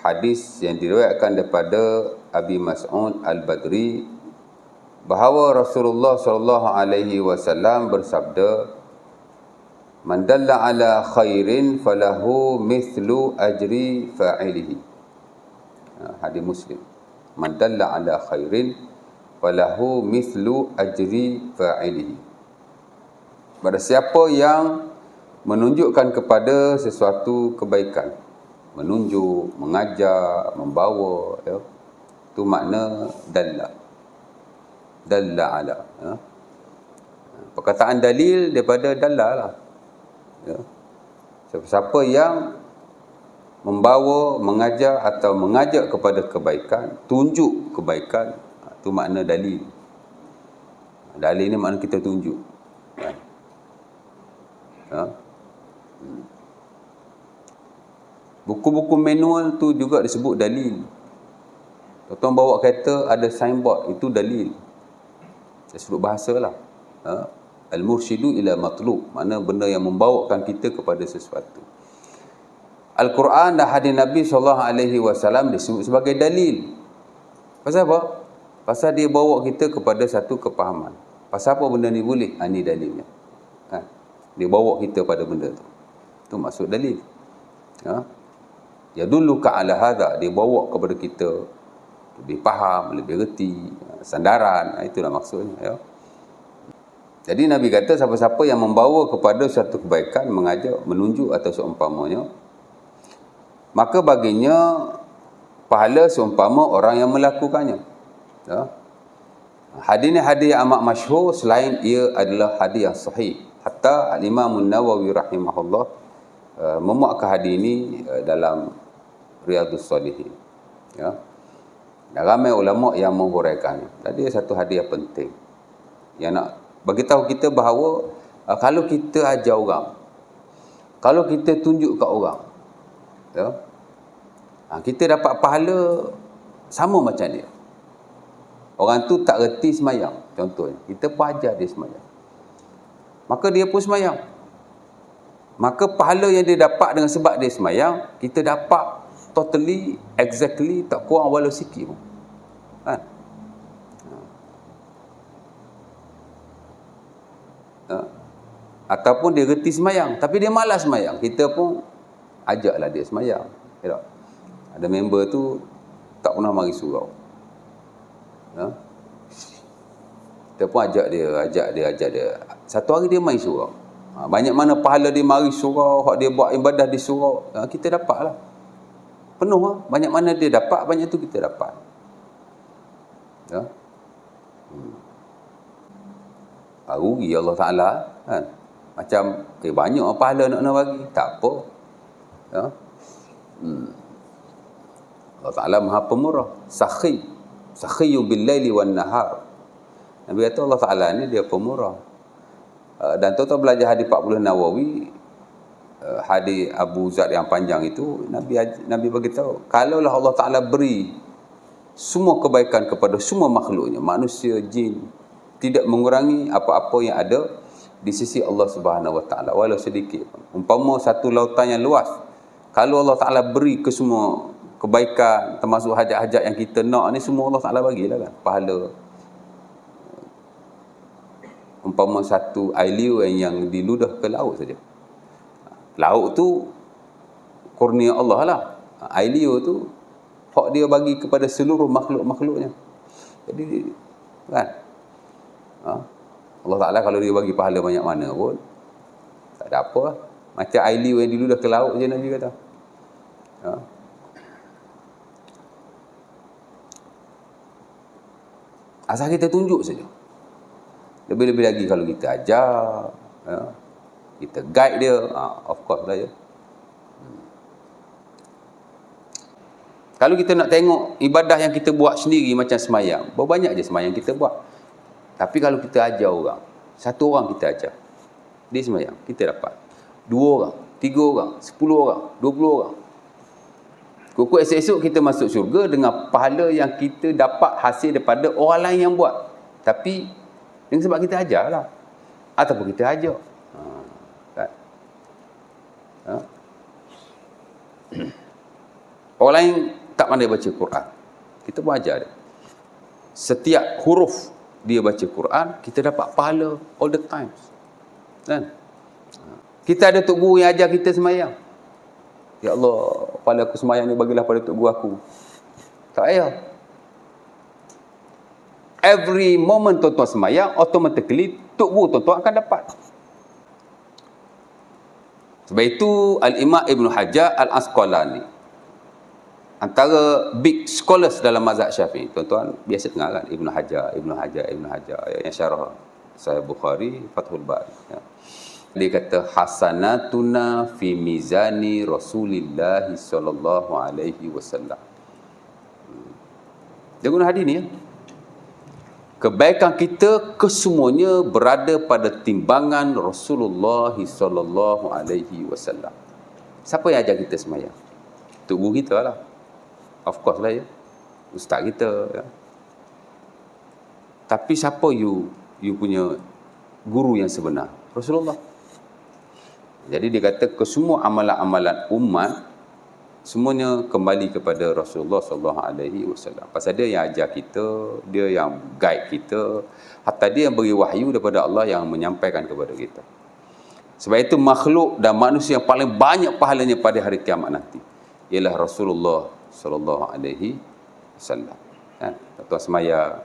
hadis yang diriwayatkan daripada Abi Mas'ud Al-Badri bahawa Rasulullah sallallahu alaihi wasallam bersabda, "Man dalla ala khairin falahu mithlu ajri fa'ilihi." Hadis Muslim. Man dalla ala khairin falahu mithlu ajri fa'ilihi. Pada siapa yang menunjukkan kepada sesuatu kebaikan, menunjuk, mengajar, membawa, ya, itu makna dalla ala, ya. Perkataan dalil daripada dalla lah, ya. Siapa yang membawa, mengajar atau mengajak kepada kebaikan, tunjuk kebaikan, itu makna dalil. Dalil ni makna kita tunjuk, ya. Buku-buku manual tu juga disebut dalil. Tuan bawa kereta ada signboard, itu dalil. Saya sebut bahasa lah. Al-mursyidu ila matlub, makna benda yang membawakan kita kepada sesuatu. Al-Quran dan hadis Nabi SAW disebut sebagai dalil. Pasal apa? Pasal dia bawa kita kepada satu kepahaman. Pasal apa benda ni boleh? Ini dalilnya. Dia bawa kita pada benda tu. Itu maksud dalil. Ya dulu ka'ala hadha, dia bawa kepada kita lebih faham, lebih reti, sandaran. Itulah maksudnya, ya. Jadi Nabi kata siapa-siapa yang membawa kepada satu kebaikan, mengajak, menunjuk atau seumpamanya, maka baginya pahala seumpama orang yang melakukannya, ya. Hadis ni hadis yang amat masyhur, selain ia adalah hadis yang sahih. Hatta Al-Imam An-Nawawi rahimahullah memuatkan hadis ini dalam Riyadhus Shalihin, ya. Dan ramai ulama yang menghuraikannya. Tadi satu hadis yang penting yang nak bagi tahu kita bahawa kalau kita ajar orang, kalau kita tunjuk kat orang, ya, kita dapat pahala sama macam dia. Orang tu tak reti semayang, contohnya, kita pun ajar dia semayang, maka dia pun semayang. Maka pahala yang dia dapat dengan sebab dia semayang, kita dapat totally, exactly, tak kurang walau sikit pun, kan? Ataupun dia reti semayang tapi dia malas semayang, kita pun ajaklah dia semayang, ya tak? Ada member tu tak pernah mari surau, ya? Kita pun ajak dia, satu hari dia mari surau. Banyak mana pahala dia mari surau, hak dia buat ibadah di surau, kita dapat lah penuh lah. Banyak mana dia dapat, banyak tu kita dapat, ya. Rugi Allah Ta'ala, kan? Macam banyak pahala nak bagi, tak apa, ya. Allah Ta'ala Maha Pemurah, sakhiyu bil laili wan nahar. Nabi kata Allah Ta'ala ni dia pemurah. Dan tuan-tuan belajar hadis 40 Nawawi, hadis Abu Zar yang panjang itu, Nabi bagi tahu, kalaulah Allah Ta'ala beri semua kebaikan kepada semua makhluknya, manusia, jin, tidak mengurangi apa-apa yang ada di sisi Allah Subhanahu Wa Ta'ala walau sedikit pun. Umpama satu lautan yang luas, kalau Allah Ta'ala beri ke semua kebaikan, termasuk hajat-hajat yang kita nak ni, semua Allah Ta'ala bagilah, kan, pahala. Umpama satu air liur yang diludah ke laut saja, laut tu kurnia Allah lah. Air liur tu hak dia bagi kepada seluruh makhluk-makhluknya. Jadi, kan, Allah Ta'ala kalau dia bagi pahala banyak mana pun tak ada apa, macam air liur yang diludah ke laut je, Nabi kata, ya. Asal kita tunjuk saja. Lebih-lebih lagi kalau kita ajar, ya, kita guide dia, of course lah, ya. Kalau kita nak tengok ibadah yang kita buat sendiri macam semayang, berapa banyak je semayang kita buat. Tapi kalau kita ajar orang, satu orang kita ajar, dia semayang, kita dapat 2 orang, 3 orang, 10 orang, 20 orang. Kukuk esok-esok kita masuk syurga dengan pahala yang kita dapat hasil daripada orang lain yang buat. Tapi dengan sebab kita ajar lah, ataupun kita ajar, kan? Orang lain tak pandai baca Quran, kita pun ajar dia. Setiap huruf dia baca Quran, kita dapat pahala all the times. Kan? Kita ada tok guru yang ajar kita semayang. Ya Allah, pahala aku semayang ni bagilah pada tok guru aku. Tak payah. Every moment tuan-tuan semayang, automatically tok guru tuan-tuan akan dapat. Sebab itu Al-Imam Ibn Hajar Al-Asqalani, antara big scholars dalam mazhab Syafi'i. Tuan-tuan biasa dengar kan Ibn Hajar yang syarah Sahih Bukhari, Fathul Bari. Ya. Dia kata hasanatuna fi mizani Rasulillah sallallahu alaihi wasallam. Dia guna hadis ni ya. Kebaikan kita kesemuanya berada pada timbangan Rasulullah sallallahu alaihi wasallam. Siapa yang ajar kita semayang? Tok guru kita lah. Of course lah ya. Ustaz kita ya. Tapi siapa you punya guru yang sebenar? Rasulullah. Jadi dia kata kesemua amalan-amalan umat semuanya kembali kepada Rasulullah sallallahu alaihi wasallam. Pasal dia yang ajar kita, dia yang guide kita, hatta dia yang beri wahyu daripada Allah yang menyampaikan kepada kita. Sebab itu makhluk dan manusia yang paling banyak pahalanya pada hari kiamat nanti ialah Rasulullah sallallahu alaihi wasallam. Kan? Tuan semaya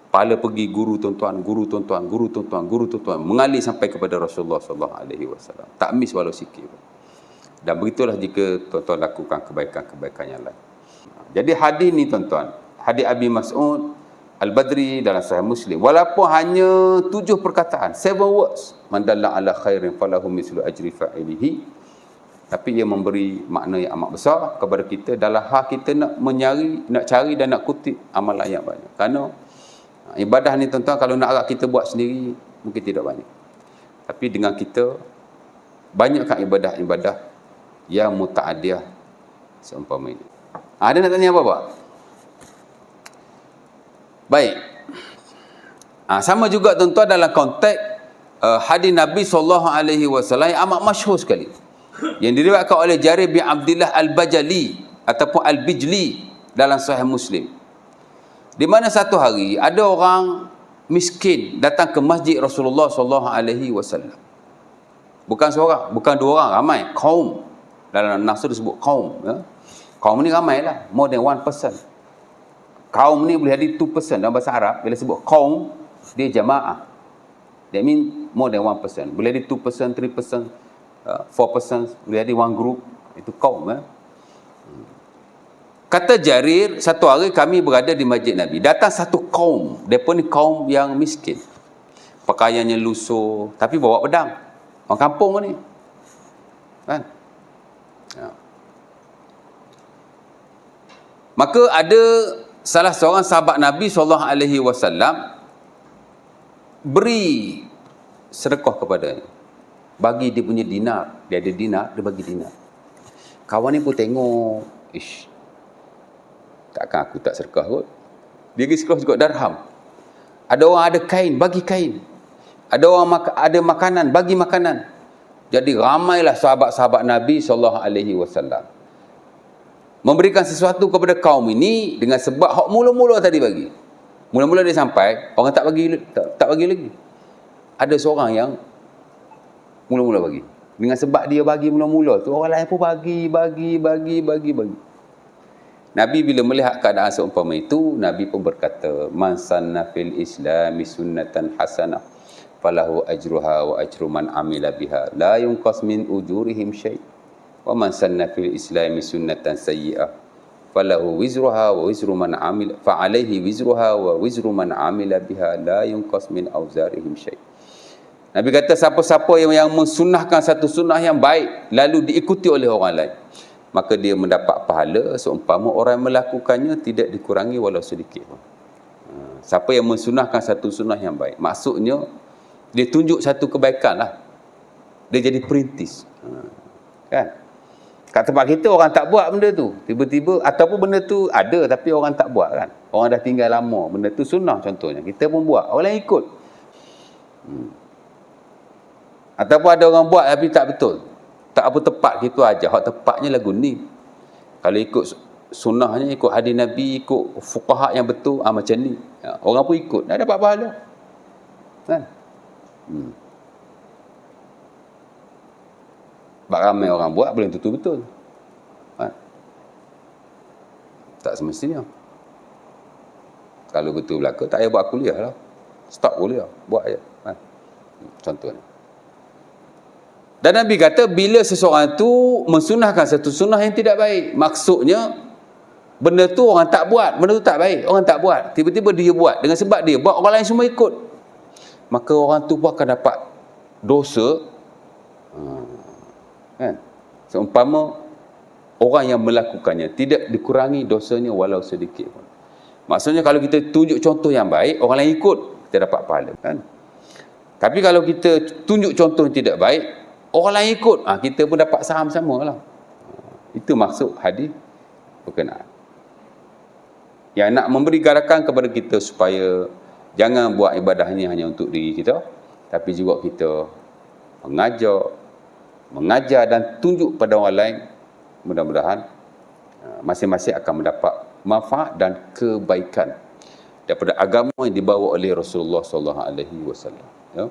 pahala pergi guru tuan-tuan mengalir sampai kepada Rasulullah sallallahu alaihi wasallam. Tak miss walau sikit pun. Dan begitulah jika tuan-tuan lakukan kebaikan-kebaikan yang lain. Jadi hadis ni tuan-tuan, hadis Abi Mas'ud Al-Badri dalam Sahih Muslim, walaupun hanya 7 perkataan, 7 words, man dalla ala khairin falahu mislu ajri fa'ilihi, tapi ia memberi makna yang amat besar kepada kita dalam hal kita nak cari dan nak kutip amalan yang banyak. Kerana ibadah ni tuan-tuan, kalau nak agak kita buat sendiri mungkin tidak banyak. Tapi dengan kita banyakkan ibadah-ibadah yang muta'adiyah seumpama ini. Ada nak tanya apa-apa? Baik. Sama juga tuan-tuan dalam konteks hadis Nabi SAW yang amat masyhur sekali, yang diriwayatkan oleh Jarir bin Abdullah Al-Bajali ataupun Al-Bijli dalam Sahih Muslim, di mana satu hari ada orang miskin datang ke masjid Rasulullah SAW. Bukan seorang, bukan 2 orang, ramai, kaum. Dalam nas disebut kaum ya. Kaum ni ramai lah, more than 1 person. Kaum ni boleh jadi 2 person. Dalam bahasa Arab bila sebut kaum, dia jamaah. That mean more than 1 person. Boleh jadi 2 person, 3 person, 4 person, boleh jadi 1 group. Itu kaum ya. Kata Jarir, satu hari kami berada di masjid Nabi, datang satu kaum. Mereka ni kaum yang miskin, pakaiannya lusuh, tapi bawa pedang. Orang kampung ni kan. Ya. Maka ada salah seorang sahabat Nabi SAW beri sedekah kepadanya, bagi dia punya dinar. Dia ada dinar, dia bagi dinar. Kawan ni pun tengok, ish, takkan aku tak sedekah kot. Dia pergi sedekah juga dirham. Ada orang ada kain, bagi kain. Ada orang ada makanan, bagi makanan. Jadi ramailah sahabat-sahabat Nabi SAW memberikan sesuatu kepada kaum ini dengan sebab hak mula-mula tadi bagi. Mula-mula dia sampai, orang tak bagi lagi. Ada seorang yang mula-mula bagi. Dengan sebab dia bagi mula-mula tu, orang lain pun bagi. Nabi bila melihat keadaan seumpama itu, Nabi pun berkata, man sanna fil islami sunnatan hasanah falahu ajruha wa ajru man amila biha la yunqas min ujurihim syai', wa man sanna fil islami sunnatan sayyi'ah falahu wizruha wa wizru man amila fa alaihi wizruha wa wizru man amila biha la yunqas min auzarihim syai'. Nabi kata siapa-siapa yang mensunnahkan satu sunnah yang baik lalu diikuti oleh orang lain, maka dia mendapat pahala seumpama orang yang melakukannya tidak dikurangi walau sedikit pun. Siapa yang mensunnahkan satu sunnah yang baik, maksudnya dia tunjuk satu kebaikan lah. Dia jadi perintis. Kan? Kat tempat kita orang tak buat benda tu. Tiba-tiba, ataupun benda tu ada tapi orang tak buat kan. Orang dah tinggal lama. Benda tu sunnah contohnya. Kita pun buat. Orang lain ikut. Ataupun ada orang buat tapi tak betul. Tak apa tepat gitu aja. Hak tepatnya lagu ni. Kalau ikut sunnahnya, ikut hadis Nabi, ikut fuqaha yang betul, macam ni. Orang pun ikut, dah dapat pahala. Kan? Sebab ramai orang buat, belum tentu betul. Kan? Tak semestinya. Kalau betul berlaku, tak payah buat kuliah lah. Stop kuliah, buat je. Kan? Contohnya. Dan Nabi kata, bila seseorang tu mensunahkan satu sunnah yang tidak baik, maksudnya benda tu orang tak buat, benda tu tak baik, orang tak buat, tiba-tiba dia buat, dengan sebab dia buat, orang lain semua ikut, maka orang tu pun akan dapat dosa. Kan? Seumpama orang yang melakukannya tidak dikurangi dosanya walau sedikit pun. Maksudnya kalau kita tunjuk contoh yang baik, orang lain ikut, kita dapat pahala. Kan? Tapi kalau kita tunjuk contoh yang tidak baik, orang lain ikut, kita pun dapat saham sama lah. Itu maksud hadis berkenaan. Yang nak memberi garakan kepada kita supaya jangan buat ibadah ini hanya untuk diri kita, tapi juga kita mengajar dan tunjuk pada orang lain. Mudah-mudahan masing-masing akan mendapat manfaat dan kebaikan daripada agama yang dibawa oleh Rasulullah SAW. Ya.